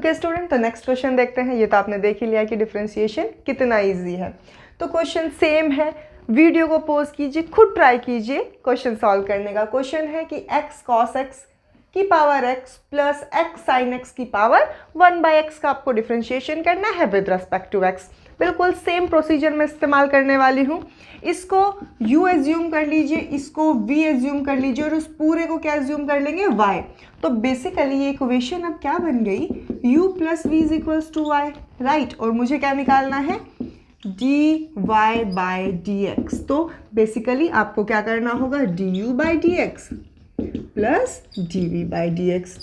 Okay student, तो next question देखते हैं। ये तो आपने देख ही लिया कि डिफरेंशिएशन कितना इजी है। तो क्वेश्चन सेम है, वीडियो को पॉज कीजिए, खुद ट्राई कीजिए क्वेश्चन सॉल्व करने का। क्वेश्चन है कि x cos x की power x plus x sin x की पावर 1/x का आपको डिफरेंशिएशन करना है विद रेस्पेक्ट टू x। बिल्कुल सेम प्रोसीजर में इस्तेमाल करने वाली हूँ। इसको u एज्यूम कर लीजिए, इसको v एज्यूम कर लीजिए और उस पूरे को क्या एज्यूम कर लेंगे, y। तो बेसिकली ये इक्वेशन अब क्या बन गई, u plus v is equals to y, right. और मुझे क्या निकालना है, dy बाई dx। तो बेसिकली आपको क्या करना होगा, du by dx plus dv by dx,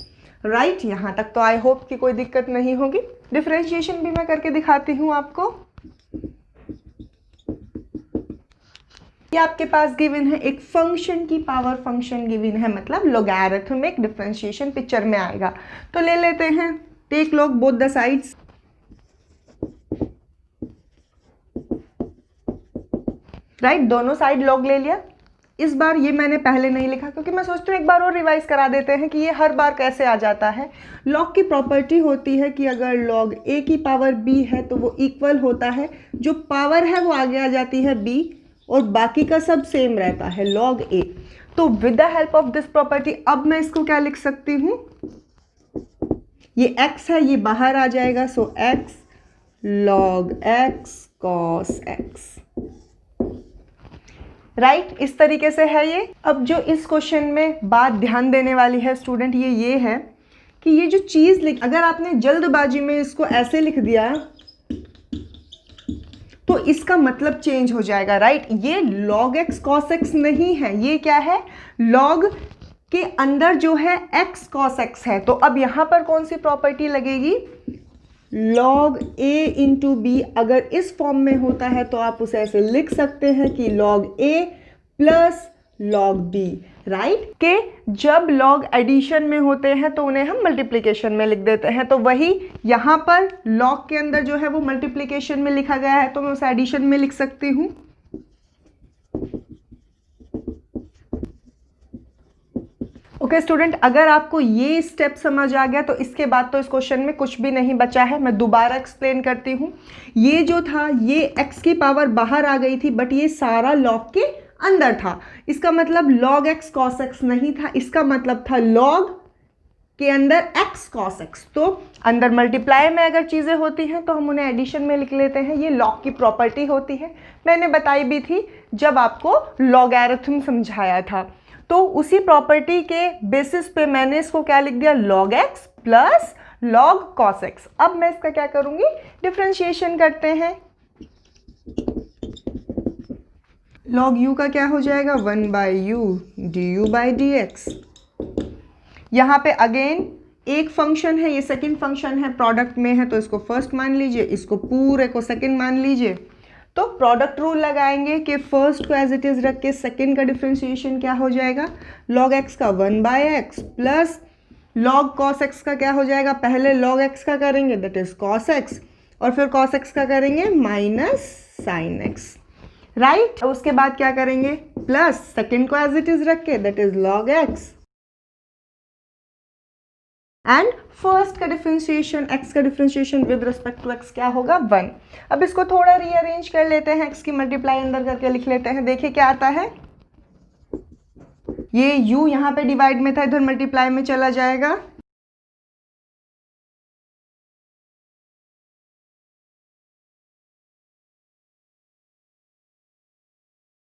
right. यहाँ तक तो आई होप कि कोई दिक्कत नहीं होगी। डिफरेंशिएशन भी मैं करके दिखाती हूँ आपको। ये आपके पास गिवन है, एक फंक्शन की पावर फंक्शन गिवन है, मतलब लॉगरिथमिक डिफरेंशिएशन पिक्चर में आएगा। तो ले लेते हैं, take log both the sides, right. दोनों साइड लॉग ले लिया। इस बार ये मैंने पहले नहीं लिखा क्योंकि मैं सोचती हूँ एक बार और रिवाइज करा देते हैं कि ये हर बार कैसे आ जाता है। लॉग की प्रॉपर्टी होती है कि अगर लॉग a की पावर b है तो वो इक्वल होता है, जो पावर है वो आगे आ जाती है b और बाकी का सब सेम रहता है log a। तो with the help of this property अब मैं इसको क्या लिख सकती हूँ, ये x है, ये बाहर आ जाएगा, सो x log x cos x, right. इस तरीके से है ये। अब जो इस क्वेश्चन में बात ध्यान देने वाली है स्टूडेंट, ये है कि ये जो चीज़ लिख, अगर आपने जल्दबाजी में इसको ऐसे लिख दिया तो इसका मतलब चेंज हो जाएगा, राइट। ये log x cos x नहीं है, ये क्या है, log के अंदर जो है x cos x है। तो अब यहाँ पर कौन सी प्रॉपर्टी लगेगी, log a इंटू बी। अगर इस फॉर्म में होता है तो आप उसे ऐसे लिख सकते हैं कि log a plus log b, right. के जब log एडिशन में होते हैं तो उन्हें हम मल्टीप्लिकेशन में लिख देते हैं। तो वही यहाँ पर log के अंदर जो है वो मल्टीप्लिकेशन में लिखा गया है तो मैं उसे एडिशन में लिख सकती हूँ। ओके स्टूडेंट, अगर आपको ये स्टेप समझ आ गया तो इसके बाद तो इस क्वेश्चन में कुछ भी नहीं बचा है। मैं दोबारा एक्सप्लेन करती हूँ। ये जो था, ये x की पावर बाहर आ गई थी बट ये सारा log के अंदर था। इसका मतलब log x cos x नहीं था, इसका मतलब था log के अंदर x cos x। तो अंदर मल्टीप्लाई में अगर चीज़ें होती हैं तो हम उन्हें एडिशन में लिख लेते हैं। ये log की प्रॉपर्टी होती है, मैंने बताई भी थी जब आपको लॉगरिथम समझाया था। तो उसी प्रॉपर्टी के बेसिस पे मैंने इसको क्या लिख दिया, log x plus log cos x। अब मैं इसका क्या करूंगी, डिफरेंशिएशन करते हैं। log u का क्या हो जाएगा, 1/u du बाई dx। यहाँ पे अगेन एक फंक्शन है, ये सेकंड फंक्शन है, प्रोडक्ट में है तो इसको फर्स्ट मान लीजिए, इसको पूरे को सेकंड मान लीजिए। तो प्रोडक्ट रूल लगाएंगे कि फर्स्ट को एज इट इज रख के सेकंड का डिफरेंशिएशन क्या हो जाएगा, log x का 1/x plus log cos x का क्या हो जाएगा, पहले log x का करेंगे दैट इज cos x और फिर cos x का करेंगे माइनस sin x, राइट। उसके बाद क्या करेंगे, प्लस सेकंड को एज इट इज रख के that is log x and first का डिफरेंशिएशन, x का differentiation with respect to x क्या होगा, 1। अब इसको थोड़ा रीअरेंज कर लेते हैं, x की मल्टीप्लाई अंदर करके लिख लेते हैं। देखिए क्या आता है, ये u यहाँ पे डिवाइड में था, इधर मल्टीप्लाई में चला जाएगा।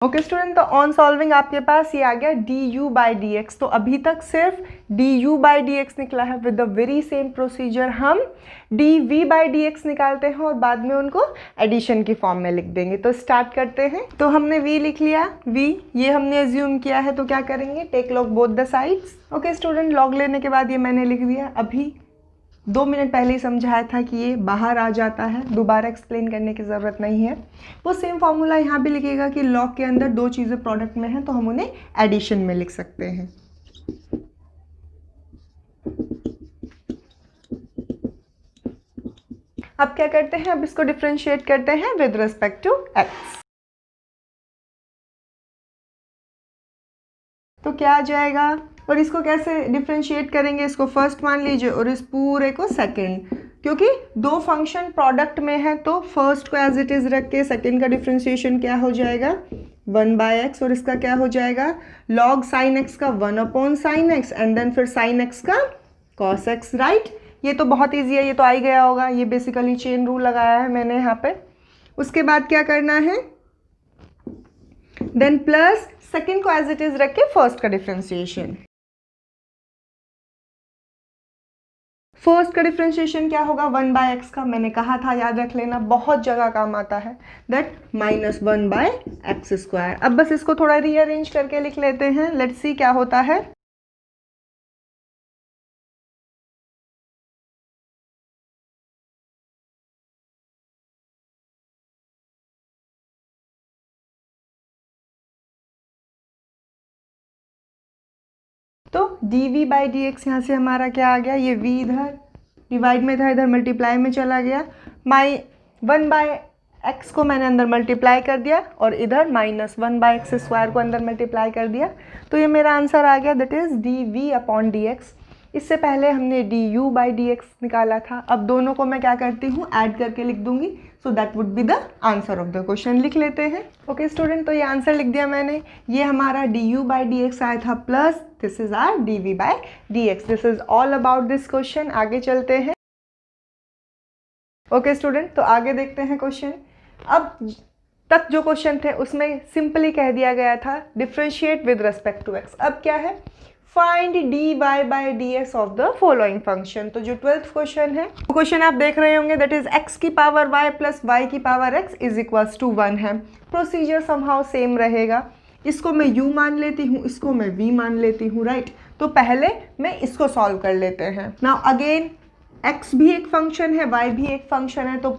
ओके स्टूडेंट, तो ऑन सॉल्विंग आपके पास ये आ गया du बाई dx। तो अभी तक सिर्फ du बाई dx निकला है। With the very same procedure हम dv बाई dx निकालते हैं और बाद में उनको एडिशन की फॉर्म में लिख देंगे। तो स्टार्ट करते हैं। तो हमने v लिख लिया, v ये हमने एज्यूम किया है तो क्या करेंगे, take log both the sides. Okay student, log लेने के बाद ये मैंने लिख दिया। अभी 2 मिनट पहले ही समझाया था कि ये बाहर आ जाता है, दोबारा एक्सप्लेन करने की ज़रूरत नहीं है। वो सेम फॉर्मूला यहाँ भी लिखेगा कि log के अंदर दो चीज़ें प्रोडक्ट में हैं तो हम उन्हें एडिशन में लिख सकते हैं। अब क्या करते हैं, अब इसको डिफरेंशिएट करते हैं विद रिस्पेक्ट टू x। तो क्या आ जाएगा, और इसको कैसे डिफरेंशिएट करेंगे, इसको फर्स्ट मान लीजिए और इस पूरे को सेकंड। क्योंकि दो फंक्शन प्रोडक्ट में है तो फर्स्ट को एज इट इज़ रख के सेकेंड का डिफ्रेंशिएशन क्या हो जाएगा 1/x, और इसका क्या हो जाएगा log sin x का 1/sin x एंड देन फिर sin x का cos x, राइट। ये तो बहुत ईजी है, ये तो आ ही गया होगा, ये बेसिकली चेन रूल लगाया है मैंने यहाँ पे। उसके बाद क्या करना है, देन प्लस सेकेंड को एज इट इज रख के फर्स्ट का डिफ्रेंशिएशन। फर्स्ट का डिफ्रेंशिएशन क्या होगा 1/x का, मैंने कहा था याद रख लेना, बहुत जगह काम आता है, दैट -1/x²। अब बस इसको थोड़ा रीअरेंज करके लिख लेते हैं, लेट्स सी क्या होता है। तो dv/dx यहाँ से हमारा क्या आ गया, ये v इधर डिवाइड में था, इधर मल्टीप्लाई में चला गया, 1/x को मैंने अंदर मल्टीप्लाई कर दिया और इधर -1/x² को अंदर मल्टीप्लाई कर दिया, तो ये मेरा आंसर आ गया, दैट इज़ dv/dx। इससे पहले हमने du/dx निकाला था, अब दोनों को मैं क्या करती हूँ ऐड करके लिख दूंगी, so that would be the answer of the question. लिख लेते हैं। ओके स्टूडेंट, तो ये आंसर लिख दिया मैंने, ये हमारा du/dx आया था plus this is our dv/dx। This is all about this question. आगे चलते हैं। ओके स्टूडेंट, तो आगे देखते हैं क्वेश्चन। अब तक जो क्वेश्चन थे उसमें सिंपली कह दिया गया था differentiate with respect to x। अब क्या है, find dy/dx of the following function. तो जो 12th क्वेश्चन है, क्वेश्चन आप देख रहे होंगे, दैट इज x की पावर y प्लस y की power x is equals to 1 है। प्रोसीजर समहाउ सेम रहेगा, इसको मैं u मान लेती हूँ, इसको मैं v मान लेती हूँ, राइट। तो पहले मैं इसको सॉल्व कर लेते हैं। नाउ अगेन x भी एक फंक्शन है, y भी एक फंक्शन है, तो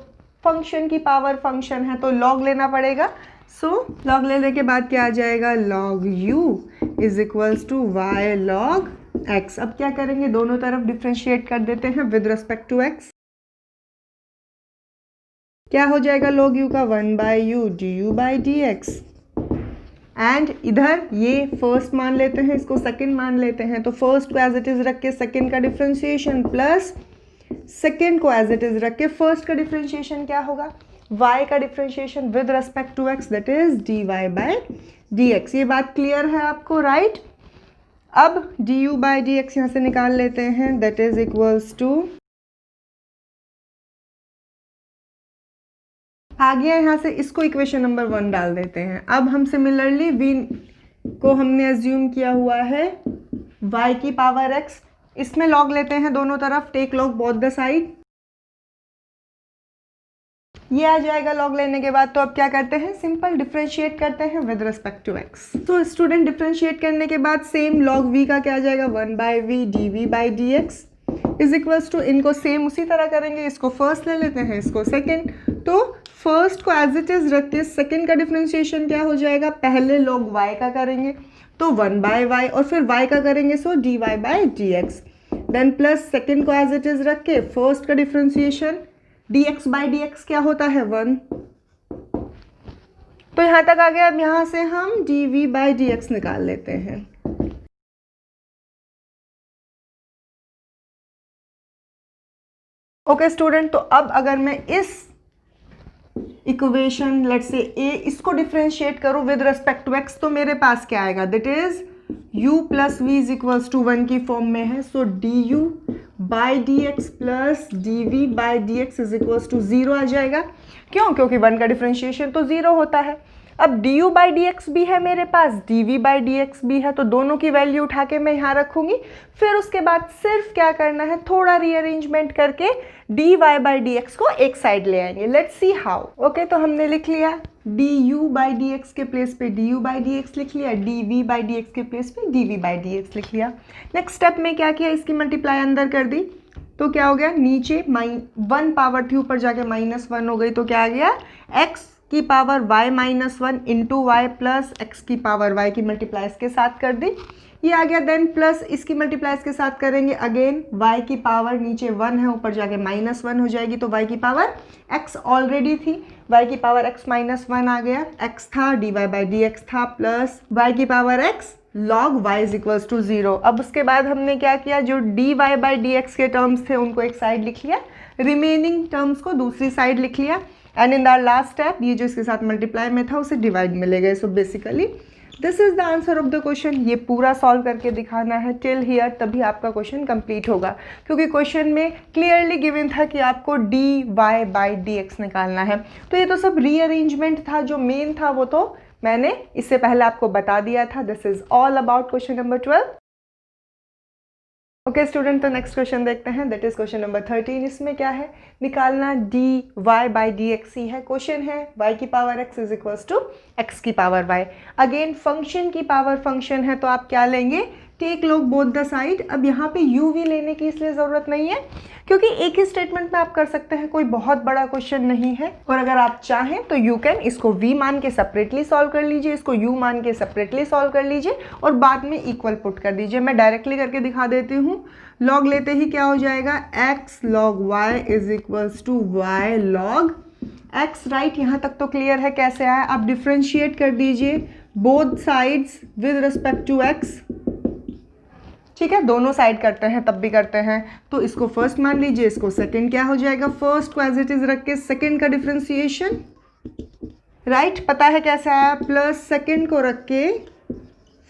फंक्शन की पावर फंक्शन है तो लॉग लेना पड़ेगा। सो लॉग लेने के बाद क्या आ जाएगा, log u is equals to y log x। अब क्या करेंगे, दोनों तरफ डिफ्रेंशिएट कर देते हैं विद रिस्पेक्ट टू x। क्या हो जाएगा लॉग u का 1/u du/dx, एंड इधर ये फर्स्ट मान लेते हैं, इसको सेकंड मान लेते हैं, तो फर्स्ट को एज इट इज रख के सेकंड का डिफ्रेंशिएशन प्लस सेकेंड को एज इट इज रख के फर्स्ट का डिफ्रेंशिएशन क्या होगा, y का differentiation with respect to x, that is dy/dx। ये बात क्लियर है आपको, राइट। अब du/dx यहाँ से निकाल लेते हैं, दैट इज इक्वल्स टू, आ गया यहाँ से, इसको इक्वेशन नंबर 1 डाल देते हैं। अब हम सिमिलरली v को हमने एज्यूम किया हुआ है y की पावर x, इसमें लॉग लेते हैं दोनों तरफ, take log both the side, ये आ जाएगा लॉग लेने के बाद। तो अब क्या करते हैं, सिंपल डिफ्रेंशिएट करते हैं विद रिस्पेक्ट टू x। तो स्टूडेंट डिफ्रेंशिएट करने के बाद सेम लॉग v का क्या आ जाएगा 1/v dv/dx is equals to, इनको सेम उसी तरह करेंगे, इसको फर्स्ट ले लेते हैं, इसको सेकेंड। तो फर्स्ट को एज इट इज रख के सेकेंड का डिफ्रेंशिएशन क्या हो जाएगा, पहले लॉग y का करेंगे तो 1/y और फिर y का करेंगे, सो dy/dx, देन प्लस सेकेंड को एज इट इज रख के फर्स्ट का डिफ्रेंशिएशन dx/dx क्या होता है 1। तो यहाँ तक आ गया। अब यहाँ से हम dv/dx निकाल लेते हैं। ओके स्टूडेंट, तो अब अगर मैं इस इक्वेशन लेट्स से a इसको डिफ्रेंशिएट करूँ विद रिस्पेक्ट टू x, तो मेरे पास क्या आएगा, that is u plus v is equals to 1 की फॉर्म में है, so du/dx plus dv/dx is equals to 0 आ जाएगा। क्यों, क्योंकि 1 का डिफ्रेंशिएशन तो 0 होता है। अब du/dx भी है मेरे पास, dv/dx भी है, तो दोनों की वैल्यू उठा के मैं यहाँ रखूँगी। फिर उसके बाद सिर्फ क्या करना है, थोड़ा रीअरेंजमेंट करके dy/dx को एक साइड ले आएंगे। Let's see how. ओके, तो हमने लिख लिया du/dx के प्लेस पे du/dx लिख लिया, dv/dx के प्लेस पे dv/dx लिख लिया। नेक्स्ट स्टेप में क्या किया, इसकी मल्टीप्लाई अंदर कर दी, तो क्या हो गया, नीचे 1 पावर थी, ऊपर जाके -1 हो गई, तो क्या आ गया, x की power y-1 into y plus x की पावर y की मल्टीप्लाइज के साथ कर दी, ये आ गया। देन प्लस इसकी मल्टीप्लाइज के साथ करेंगे अगेन, y की पावर नीचे 1 है, ऊपर जाके -1 हो जाएगी, तो y की पावर x ऑलरेडी थी, y की पावर x -1 आ गया, x था, dy/dx था, प्लस y की power x log y is equals to 0। अब उसके बाद हमने क्या किया, जो dy बाई dx के टर्म्स थे उनको एक साइड लिख लिया, रिमेनिंग टर्म्स को दूसरी साइड लिख लिया, and in the last step ये जो इसके साथ मल्टीप्लाई में था उसे डिवाइड में ले गए। So basically this is the answer of the question. ये पूरा सॉल्व करके दिखाना है टिल हियर, तभी आपका क्वेश्चन कंप्लीट होगा, क्योंकि क्वेश्चन में क्लियरली गिवन था कि आपको dy बाई dx निकालना है। तो ये तो सब रीअरेंजमेंट था, जो मेन था वो तो मैंने इससे पहले आपको बता दिया था। This is all about question number 12। Okay student, तो नेक्स्ट क्वेश्चन देखते हैं, दैट इज क्वेश्चन नंबर 13। इसमें क्या है, निकालना dy बाई dx ही है। क्वेश्चन है y की power x is equals to x की पावर y। अगेन फंक्शन की पावर फंक्शन है, तो आप क्या लेंगे, take log both the side. अब यहाँ पे u v लेने की इसलिए ज़रूरत नहीं है, क्योंकि एक ही स्टेटमेंट में आप कर सकते हैं, कोई बहुत बड़ा क्वेश्चन नहीं है। और अगर आप चाहें तो यू कैन इसको v मान के सेपरेटली सॉल्व कर लीजिए, इसको u मान के सेपरेटली सॉल्व कर लीजिए और बाद में इक्वल पुट कर दीजिए। मैं डायरेक्टली करके दिखा देती हूँ। लॉग लेते ही क्या हो जाएगा, x log y is equals to y log x, right. यहाँ तक तो क्लियर है कैसे आया। आप डिफ्रेंशिएट कर दीजिए both sides with respect to x, ठीक है, दोनों साइड करते हैं तब भी करते हैं। तो इसको फर्स्ट मान लीजिए, इसको सेकंड, क्या हो जाएगा, फर्स्ट को एज इट इज रख के सेकंड का डिफ्रेंसिएशन, राइट। पता है कैसे आया, प्लस सेकंड को रख के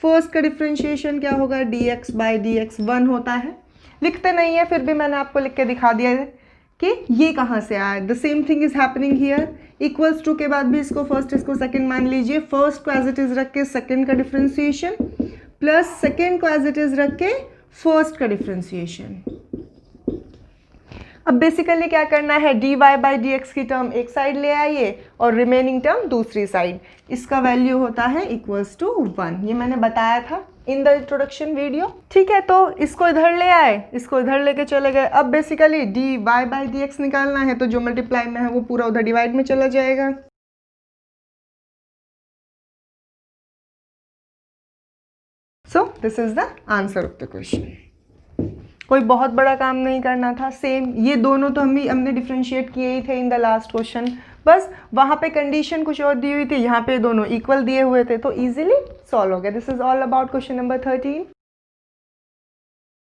फर्स्ट का डिफ्रेंशिएशन क्या होगा, dx बाई dx 1 होता है। लिखते नहीं है, फिर भी मैंने आपको लिख के दिखा दिया है कि ये कहाँ से आया। The same thing is happening here. Equals to के बाद भी इसको फर्स्ट इसको सेकंड मान लीजिए, फर्स्ट को एज इट इज रख के सेकंड का डिफ्रेंसिएशन प्लस सेकेंड को एज इट इज रख के फर्स्ट का डिफ्रेंसिएशन। अब बेसिकली क्या करना है, dy बाई dx की टर्म एक साइड ले आइए और रिमेनिंग टर्म दूसरी साइड। इसका वैल्यू होता है इक्वल्स टू 1। ये मैंने बताया था इन द इंट्रोडक्शन वीडियो, ठीक है। तो इसको इधर ले आए, इसको इधर लेके चले गए। अब बेसिकली dy बाई dx निकालना है, तो जो मल्टीप्लाई में है वो पूरा उधर डिवाइड में चला जाएगा। सो this is the answer of the question. कोई बहुत बड़ा काम नहीं करना था। सेम ये दोनों तो हमने डिफ्रेंशिएट किए ही थे इन द लास्ट क्वेश्चन, बस वहाँ पे कंडीशन कुछ और दी हुई थी, यहाँ पे दोनों इक्वल दिए हुए थे, तो इजीली सॉल्व हो गया। This is all about question number 13।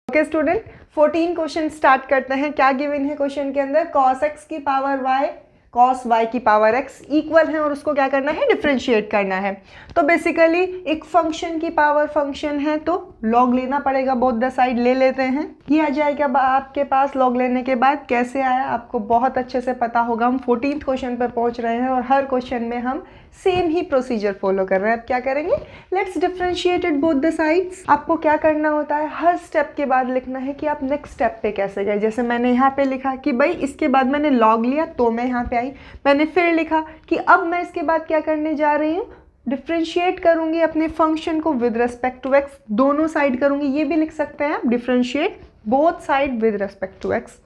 Okay student, 14 question start करते हैं। क्या गिवन है क्वेश्चन के अंदर, cos x की पावर y cos y की पावर x इक्वल है और उसको क्या करना है, डिफ्रेंशिएट करना है। तो बेसिकली एक फंक्शन की पावर फंक्शन है तो लॉग लेना पड़ेगा, बोथ द साइड ले लेते हैं। ये आ जाएगा आपके पास। लॉग लेने के बाद कैसे आया आपको बहुत अच्छे से पता होगा। हम 14th क्वेश्चन पर पहुंच रहे हैं और हर क्वेश्चन में हम सेम ही प्रोसीजर फॉलो कर रहे हैं। अब क्या करेंगे, let's differentiate it both the sides. आपको क्या करना होता है, हर स्टेप के बाद लिखना है कि आप नेक्स्ट स्टेप पे कैसे गए। जैसे मैंने यहाँ पे लिखा कि भाई इसके बाद मैंने लॉग लिया तो मैं यहाँ पे आई, मैंने फिर लिखा कि अब मैं इसके बाद क्या करने जा रही हूँ, डिफ्रेंशिएट करूंगी अपने फंक्शन को विद रेस्पेक्ट टू x, दोनों साइड करूंगी। ये भी लिख सकते हैं आप, differentiate both side with respect to x।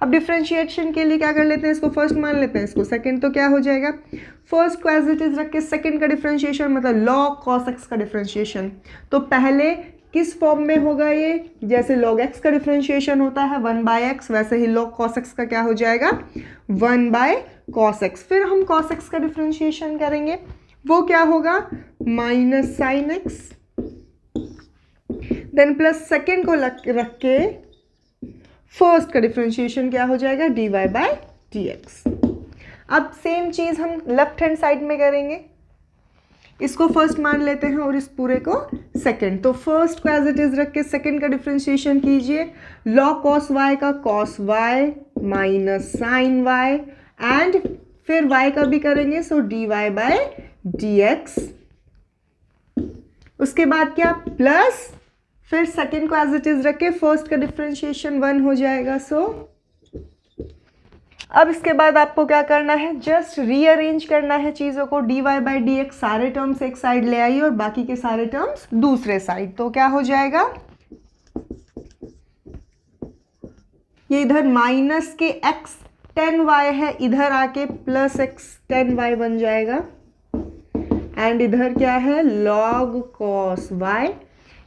अब डिफ्रेंशिएशन के लिए क्या कर लेते हैं, इसको फर्स्ट मान लेते हैं, इसको सेकंड, तो क्या हो जाएगा, फर्स्ट को एज इट इज रख के सेकंड का डिफ्रेंशिएशन मतलब log cos x का डिफ्रेंशिएशन। तो पहले किस फॉर्म में होगा ये, जैसे log x का डिफ्रेंशिएशन होता है 1/x, वैसे ही log cos x का क्या हो जाएगा 1/cos x। फिर हम cos x का डिफ्रेंशिएशन करेंगे, वो क्या होगा minus sine x, then plus second को रख के फर्स्ट का डिफ्रेंशिएशन क्या हो जाएगा dy बाई dx। अब सेम चीज हम लेफ्ट हैंड साइड में करेंगे, इसको फर्स्ट मान लेते हैं और इस पूरे को सेकंड। तो फर्स्ट को एज इट इज रख के सेकंड का डिफ्रेंशिएशन कीजिए, log cos y का cos y minus sine y, and फिर y का भी करेंगे, सो dy बाई dx। उसके बाद क्या, प्लस फिर सेकंड को एज इट इज रख के फर्स्ट का डिफ्रेंशिएशन 1 हो जाएगा। सो अब इसके बाद आपको क्या करना है, जस्ट रीअरेंज करना है चीज़ों को। dy बाई dx सारे टर्म्स एक साइड ले आइए और बाकी के सारे टर्म्स दूसरे साइड। तो क्या हो जाएगा, ये इधर माइनस के x tan y है, इधर आके प्लस x tan y बन जाएगा, एंड इधर क्या है log cos y,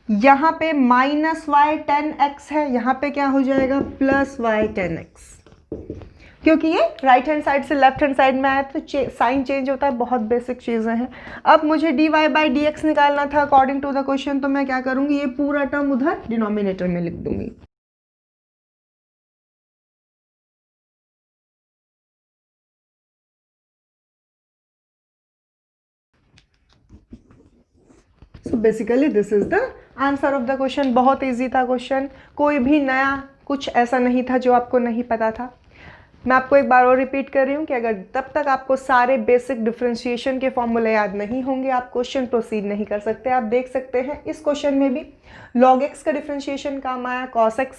यहाँ पे माइनस y tan x है, यहाँ पे क्या हो जाएगा प्लस y tan x। क्योंकि ये राइट हैंड साइड से लेफ्ट हैंड साइड में आया तो साइन चेंज होता है, बहुत बेसिक चीज़ें हैं। अब मुझे dy बाई डी एक्स निकालना था अकॉर्डिंग टू द क्वेश्चन, तो मैं क्या करूँगी, ये पूरा टर्म उधर डिनोमिनेटर में लिख दूंगी। So basically this is the answer of the question. बहुत ईजी था क्वेश्चन, कोई भी नया कुछ ऐसा नहीं था जो आपको नहीं पता था। मैं आपको एक बार और रिपीट कर रही हूँ कि अगर तब तक आपको सारे बेसिक डिफरेंशिएशन के फॉर्मूले याद नहीं होंगे आप क्वेश्चन प्रोसीड नहीं कर सकते। आप देख सकते हैं इस क्वेश्चन में भी log x का डिफरेंशिएशन काम आया, cos x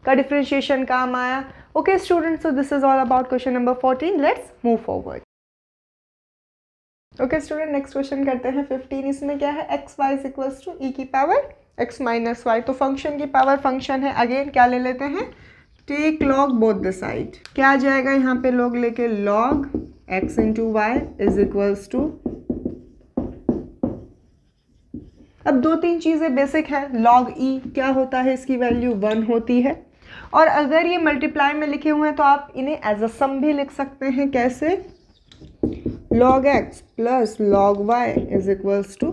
का डिफरेंशिएशन काम आया। Okay student, so this is all about question number 14। Let's move forward. Okay student, next question करते हैं 15। इसमें क्या है, x y is equals to e की पावर एक्स माइनस वाई। तो फंक्शन की पावर फंक्शन है, अगेन क्या ले लेते हैं, take log both the side. क्या आ जाएगा यहाँ पे लॉग लेके, log x into y is equals to, अब 2-3 चीज़ें बेसिक हैं। log e क्या होता है, इसकी वैल्यू 1 होती है, और अगर ये मल्टीप्लाई में लिखे हुए हैं तो आप इन्हें एज अ सम भी लिख सकते हैं। कैसे, log x plus log y is equals to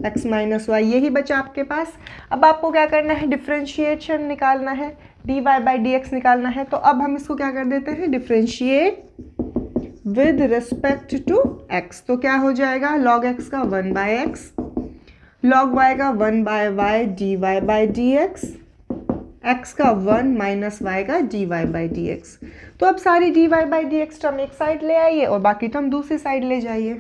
x minus y. यही बचा आपके पास। अब आपको क्या करना है, डिफ्रेंशिएशन निकालना है, dy बाई डी एक्स निकालना है। तो अब हम इसको क्या कर देते हैं, differentiate with respect to x। तो क्या हो जाएगा, log x का 1 बाई एक्स, log y का 1 by y d y by d x, x का 1 माइनस y का d y by d x. तो अब सारी d y by d x term एक साइड ले आइए और बाकी टर्म दूसरी साइड ले जाइए।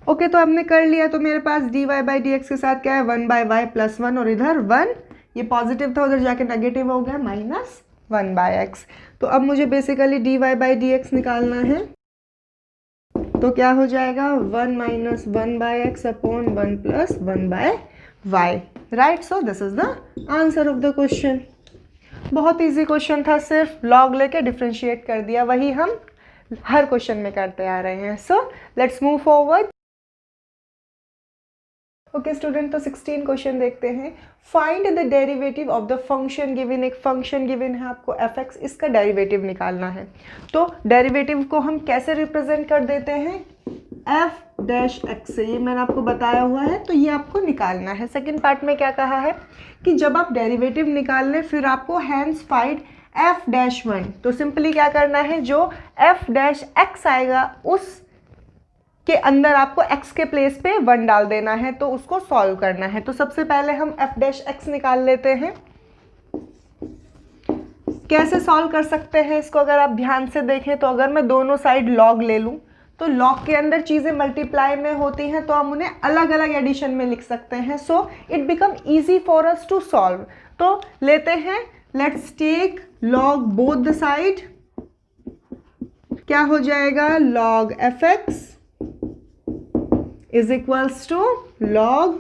ओके, तो हमने कर लिया। तो मेरे पास d y by d x के साथ क्या है, 1 बाय वाई प्लस 1, और इधर 1 ये पॉजिटिव था उधर जाके नेगेटिव हो गया, माइनस 1 बाय एक्स। तो अब मुझे basically d y by d x निकालना है। तो क्या हो जाएगा, 1 minus 1 by x upon 1 plus 1 by y, right. So this is the answer of the question. बहुत इजी क्वेश्चन था, सिर्फ लॉग लेके डिफ्रेंशिएट कर दिया, वही हम हर क्वेश्चन में करते आ रहे हैं। So let's move forward. Okay student, तो 16 क्वेश्चन देखते हैं। Find the derivative of the function given. एक फंक्शन गिवन है आपको f(x), इसका डेरिवेटिव निकालना है। तो डेरिवेटिव को हम कैसे रिप्रेजेंट कर देते हैं, f डैश x से। ये मैंने आपको बताया हुआ है, तो ये आपको निकालना है। सेकंड पार्ट में क्या कहा है कि जब आप डेरिवेटिव निकाल लें फिर आपको हैंस फाइंड f डैश 1। तो सिंपली क्या करना है, जो f डैश x आएगा उस के अंदर आपको x के प्लेस पे 1 डाल देना है, तो उसको सॉल्व करना है। तो सबसे पहले हम f डैश x निकाल लेते हैं। कैसे सॉल्व कर सकते हैं इसको, अगर आप ध्यान से देखें तो अगर मैं दोनों साइड log ले लूँ तो log के अंदर चीज़ें मल्टीप्लाई में होती हैं, तो हम उन्हें अलग अलग एडिशन में लिख सकते हैं। So it become easy for us to solve. तो लेते हैं, let's take log both the side. क्या हो जाएगा, log f(x) is equals to log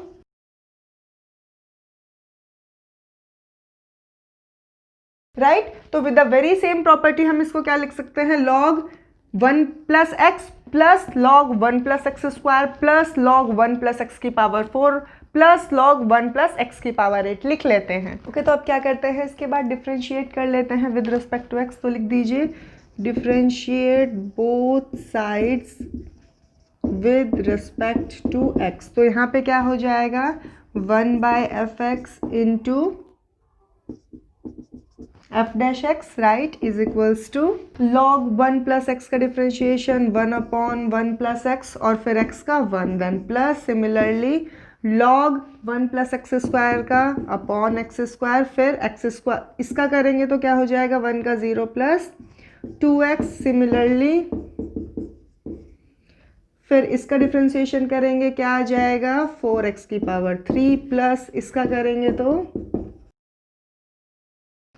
right. तो with the very same property हम इसको क्या लिख सकते हैं, log 1 plus x plus log 1 plus x square plus log 1 plus x की power 4 plus log 1 plus x की पावर 8 लिख लेते हैं। ओके, तो अब क्या करते हैं, इसके बाद डिफ्रेंशिएट कर लेते हैं विद रिस्पेक्ट टू एक्स। तो लिख दीजिए differentiate both sides with respect to x. तो यहाँ पे क्या हो जाएगा, 1 by f x into f dash x right is equals to log 1 plus x का डिफ्रेंशिएशन 1 अपॉन 1 प्लस एक्स और फिर एक्स का 1 then plus similarly log 1 plus x square का अपॉन एक्स स्क्वायर फिर एक्स स्क्वायर, इसका करेंगे तो क्या हो जाएगा 1 का 0 प्लस 2x। सिमिलरली फिर इसका डिफ्रेंशिएशन करेंगे, क्या आ जाएगा 4x की पावर 3 प्लस इसका करेंगे तो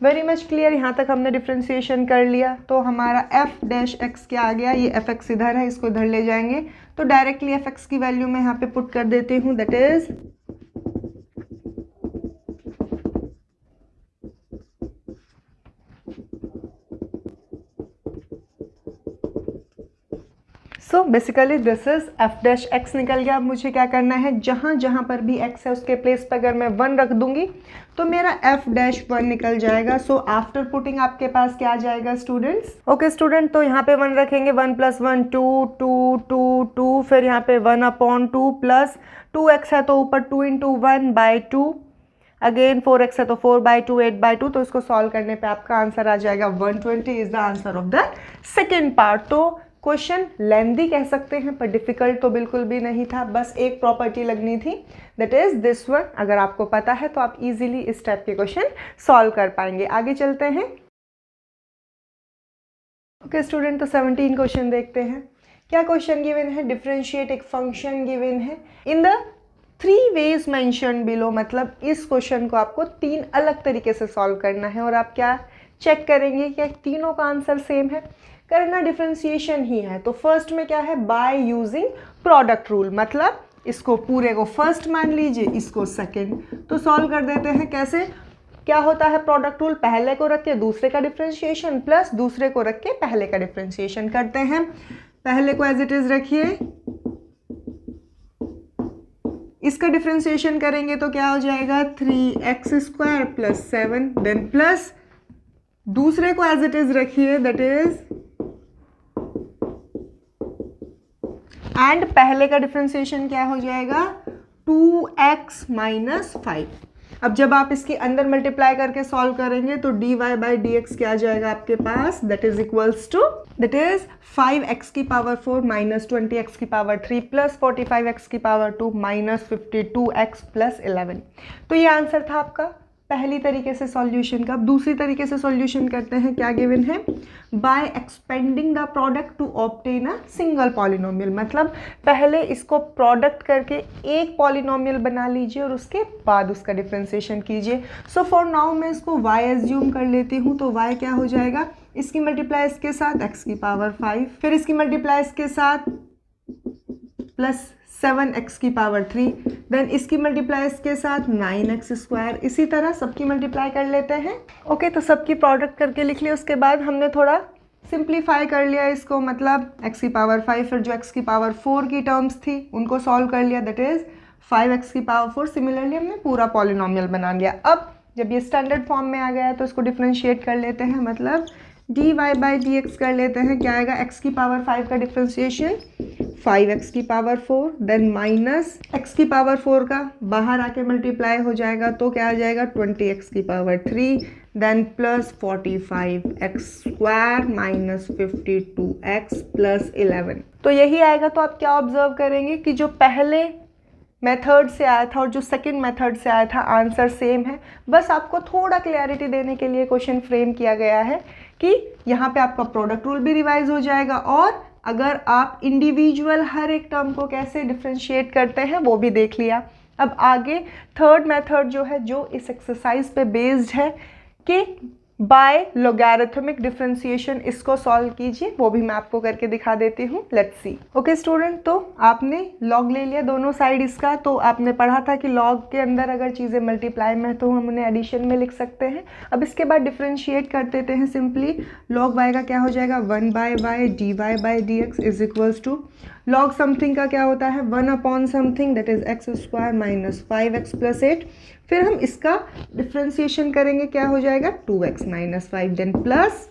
वेरी मच क्लियर। यहाँ तक हमने डिफ्रेंशिएशन कर लिया। तो हमारा f डैश x क्या आ गया, ये fx इधर है, इसको इधर ले जाएंगे तो डायरेक्टली fx की वैल्यू मैं यहाँ पे पुट कर देती हूँ, that is so basically this is F dash x निकल गया। अब मुझे क्या करना है, जहाँ जहाँ पर भी x है उसके प्लेस पर अगर मैं 1 रख दूंगी तो मेरा f-1 निकल जाएगा। सो आफ्टर पुटिंग आपके पास क्या आ जाएगा स्टूडेंट्स? ओके स्टूडेंट, तो यहाँ पे 1 रखेंगे, 1 + 1 2 2 2 2, फिर यहाँ पे 1/2 प्लस 2x है तो ऊपर 2 × 1/2, अगेन 4x है तो 4/2 8/2, तो इसको सॉल्व करने पे आपका आंसर आ जाएगा 120 is the answer of the second part. तो क्वेश्चन लेंदी कह सकते हैं पर डिफिकल्ट तो बिल्कुल भी नहीं था, बस एक प्रॉपर्टी लगनी थी, दैट इज दिस वन। अगर आपको पता है तो आप इजीली इस टाइप के क्वेश्चन सॉल्व कर पाएंगे। आगे चलते हैं। ओके स्टूडेंट, तो 17 क्वेश्चन देखते हैं। क्या क्वेश्चन गिवन है? डिफरेंशिएट एक फंक्शन गिवन है in the 3 ways mentioned below, मतलब इस क्वेश्चन को आपको 3 अलग तरीके से सॉल्व करना है और आप क्या चेक करेंगे कि तीनों का आंसर सेम है। करना डिफरेंशिएशन ही है। तो फर्स्ट में क्या है? बाय यूजिंग प्रोडक्ट रूल, मतलब इसको पूरे को फर्स्ट मान लीजिए, इसको सेकंड। तो सॉल्व कर देते हैं। कैसे? क्या होता है प्रोडक्ट रूल? पहले को रख के दूसरे का डिफरेंशिएशन प्लस दूसरे को रख के पहले का डिफरेंशिएशन करते हैं। पहले को एज इट इज रखिए, इसका डिफरेंशिएशन करेंगे तो क्या हो जाएगा? 3x² + 7, देन प्लस दूसरे को एज इट इज रखिए, दैट इज एंड पहले का डिफरेंशिएशन क्या हो जाएगा? 2x - 5। अब जब आप इसके अंदर मल्टीप्लाई करके सॉल्व करेंगे तो dy/dx क्या आ जाएगा आपके पास? That is equals to, that is 5x⁴ - 20x⁴ plus 45x⁴ minus 52x + 11। तो ये आंसर था आपका पहली तरीके से सॉल्यूशन का। अब दूसरी तरीके से सॉल्यूशन करते हैं। क्या गिवन है? By expanding the product to obtain a single polynomial, मतलब पहले इसको प्रोडक्ट करके एक पॉलिनोमियल बना लीजिए और उसके बाद उसका डिफरेंशिएशन कीजिए। सो फॉर नाउ मैं इसको y एज्यूम कर लेती हूँ। तो y क्या हो जाएगा? इसकी मल्टीप्लाई इसके साथ x⁵, फिर इसकी मल्टीप्लाई इसके साथ प्लस 7x⁵, देन इसकी मल्टीप्लाई इसके साथ 9x²। इसी तरह सबकी मल्टीप्लाई कर लेते हैं। ओके, तो सबकी प्रोडक्ट करके लिख लिया। उसके बाद हमने थोड़ा सिंप्लीफाई कर लिया इसको, मतलब x⁵, फिर जो x⁴ की टर्म्स थी उनको सॉल्व कर लिया, दैट इज 5x⁴। सिमिलरली हमने पूरा पॉलिनोमियल बना लिया। अब जब ये स्टैंडर्ड फॉर्म में आ गया है तो इसको डिफ्रेंशिएट कर लेते हैं, मतलब dy/dx कर लेते हैं। क्या आएगा? x⁵ का differentiation 5x⁴, then minus x⁴ का बाहर आके मल्टीप्लाई हो जाएगा तो क्या आ जाएगा? 20x⁵, then plus 45x² minus 52x + 11। तो यही आएगा। तो आप क्या ऑब्जर्व करेंगे कि जो पहले मेथड से आया था और जो सेकंड मेथड से आया था आंसर सेम है। बस आपको थोड़ा क्लैरिटी देने के लिए क्वेश्चन फ्रेम किया गया है कि यहाँ पे आपका प्रोडक्ट रूल भी रिवाइज हो जाएगा और अगर आप इंडिविजुअल हर एक टर्म को कैसे डिफरेंशिएट करते हैं वो भी देख लिया। अब आगे थर्ड मेथड जो है, जो इस एक्सरसाइज पे बेस्ड है कि बाय लॉगरिथमिक डिफरेंशिएशन इसको सॉल्व कीजिए, वो भी मैं आपको करके दिखा देती हूँ। Let's see. ओके स्टूडेंट, तो आपने लॉग ले लिया दोनों साइड इसका। तो आपने पढ़ा था कि लॉग के अंदर अगर चीज़ें मल्टीप्लाई में तो हम उन्हें एडिशन में लिख सकते हैं। अब इसके बाद डिफरेंशिएट कर देते हैं सिंपली। लॉग y का क्या हो जाएगा? 1/y dy/dx is equals to log something का क्या होता है? 1/समथिंग, दैट इज x² - 5x + 8। फिर हम इसका डिफ्रेंशिएशन करेंगे, क्या हो जाएगा? 2x - 5, then plus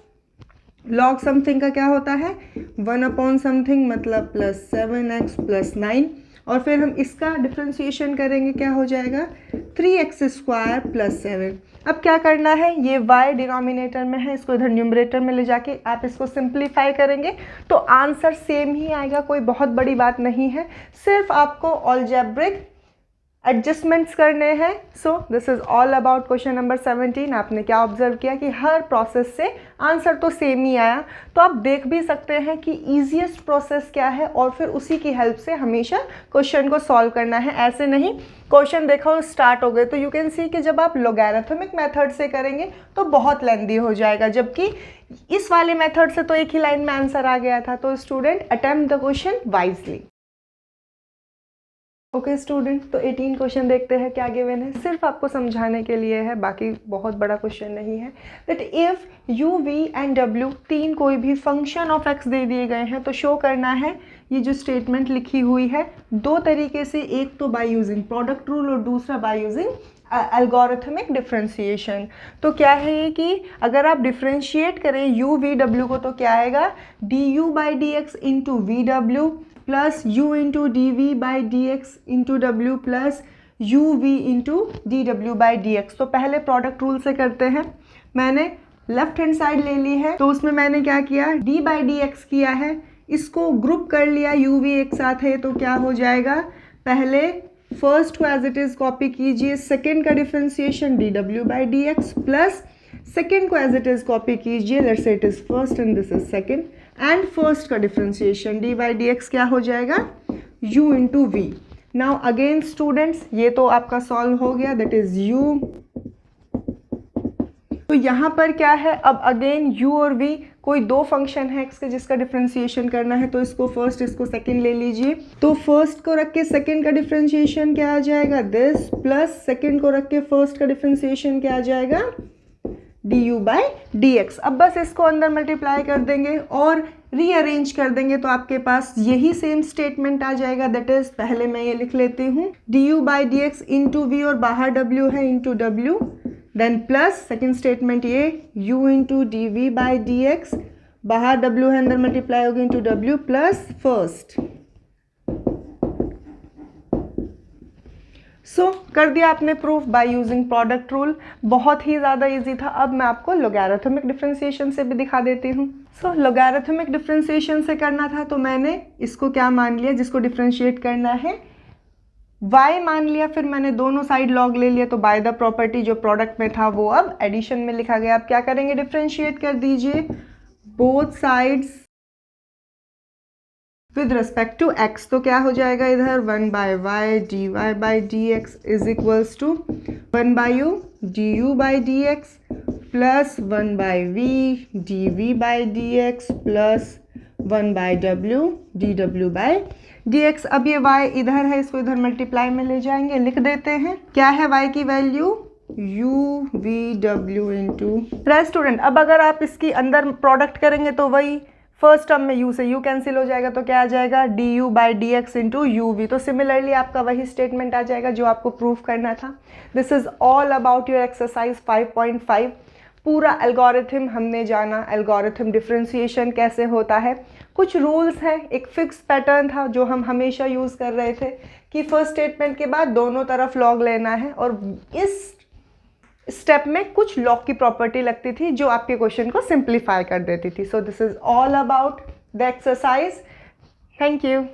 log something का क्या होता है? 1/समथिंग, मतलब प्लस 7x + 9। और फिर हम इसका डिफ्रेंशिएशन करेंगे, क्या हो जाएगा? 3x² + 7। अब क्या करना है? ये y डिनोमिनेटर में है, इसको इधर न्यूमरेटर में ले जाके आप इसको सिंप्लीफाई करेंगे तो आंसर सेम ही आएगा। कोई बहुत बड़ी बात नहीं है, सिर्फ आपको अलजेब्रिक एडजस्टमेंट्स करने हैं। सो this is all about question number 17। आपने क्या ऑब्जर्व किया कि हर प्रोसेस से आंसर तो सेम ही आया। तो आप देख भी सकते हैं कि ईजीएस्ट प्रोसेस क्या है और फिर उसी की हेल्प से हमेशा क्वेश्चन को सॉल्व करना है। ऐसे नहीं क्वेश्चन देखा और स्टार्ट हो गए। तो यू कैन सी कि जब आप लॉगरिथमिक मेथड से करेंगे तो बहुत लेंदी हो जाएगा, जबकि इस वाले मेथड से तो एक ही लाइन में आंसर आ गया था। तो student attempt the question wisely. Okay student, तो 18 क्वेश्चन देखते हैं क्या गिवन है। सिर्फ आपको समझाने के लिए है, बाकी बहुत बड़ा क्वेश्चन नहीं है। That if u, v and w तीन कोई भी फंक्शन ऑफ x दे दिए गए हैं तो शो करना है। ये जो स्टेटमेंट लिखी हुई है दो तरीके से, एक तो बाय यूजिंग प्रोडक्ट रूल और दूसरा बाय यूजिंग एल्गोरिथमिक डिफरेंशिएशन। तो क्या है ये कि अगर आप डिफरेंशिएट करें यू वी डब्ल्यू को तो क्या आएगा, D u by d x into V W plus you into d v by d x into W plus you we into D डब्ल्यू बाई डी एक्स। तो पहले प्रोडक्ट रूल से करते हैं। मैंने लेफ्ट हैंड साइड ले ली है, तो उसमें मैंने क्या किया, डी बाई डी एक्स किया है, इसको ग्रुप कर लिया, यू वी एक साथ है तो क्या हो जाएगा, पहले फर्स्ट को एज इट इज कॉपी कीजिए, सेकेंड का डिफ्रेंसिएशन डी डब्ल्यू by d x plus second को एज इट इज कॉपी कीजिए, let's say it is first and this is second, and first का differentiation d by d x क्या हो जाएगा, u into v. Now again students ये तो आपका solve हो गया, दैट इज u। तो यहाँ पर क्या है, अब अगेन u और v कोई दो फंक्शन है x के जिसका डिफ्रेंशिएशन करना है, तो इसको फर्स्ट इसको सेकंड ले लीजिए। तो फर्स्ट को रख के सेकंड का डिफ्रेंशिएशन क्या आ जाएगा, दिस, प्लस सेकंड को रख के फर्स्ट का डिफ्रेंशिएशन क्या आ जाएगा, d u by d x. अब बस इसको अंदर मल्टीप्लाई कर देंगे और रीअरेंज कर देंगे तो आपके पास यही सेम स्टेटमेंट आ जाएगा, दैट इज, पहले मैं ये लिख लेती हूँ, d u by d x into v और बाहर डब्ल्यू है इंटू डब्ल्यू, देन प्लस सेकेंड स्टेटमेंट ये u into d v by d x, बाहर w है अंदर मल्टीप्लाई होगी into w plus first. So कर दिया आपने proof by using product rule. बहुत ही ज़्यादा इजी था। अब मैं आपको लोगैरिथमिक डिफरेंशिएशन से भी दिखा देती हूँ। सो लोगैरिथमिक डिफरेंशिएशन से करना था तो मैंने इसको क्या मान लिया, जिसको डिफरेंशिएट करना है y मान लिया, फिर मैंने दोनों साइड log ले लिया, तो बाय द प्रॉपर्टी जो प्रोडक्ट में था वो अब एडिशन में लिखा गया। अब क्या करेंगे, डिफरेंशिएट कर दीजिए both sides with respect to x। तो क्या हो जाएगा इधर 1 by y d y by d x is equals to 1 by U D u by d x plus 1 by we D v by d x plus 1 by W D डब्ल्यू by d x. अब ये y इधर है, इसको इधर multiply में ले जाएंगे, लिख देते हैं क्या है y की value, u v w into right student. अब अगर आप इसकी अंदर प्रोडक्ट करेंगे तो वही फर्स्ट टर्म में u से u कैंसिल हो जाएगा, तो क्या आ जाएगा d u by d x into u v. तो सिमिलरली आपका वही स्टेटमेंट आ जाएगा जो आपको प्रूफ करना था। This is all about your exercise 5.5। पूरा एल्गोरिथम हमने जाना, एल्गोरिथम डिफरेंशिएशन कैसे होता है, कुछ रूल्स हैं, एक फिक्स पैटर्न था जो हम हमेशा यूज़ कर रहे थे कि फर्स्ट स्टेटमेंट के बाद दोनों तरफ लॉग लेना है, और इस स्टेप में कुछ लॉग की प्रॉपर्टी लगती थी जो आपके क्वेश्चन को सिंप्लीफाई कर देती थी। सो this is all about the exercise. Thank you.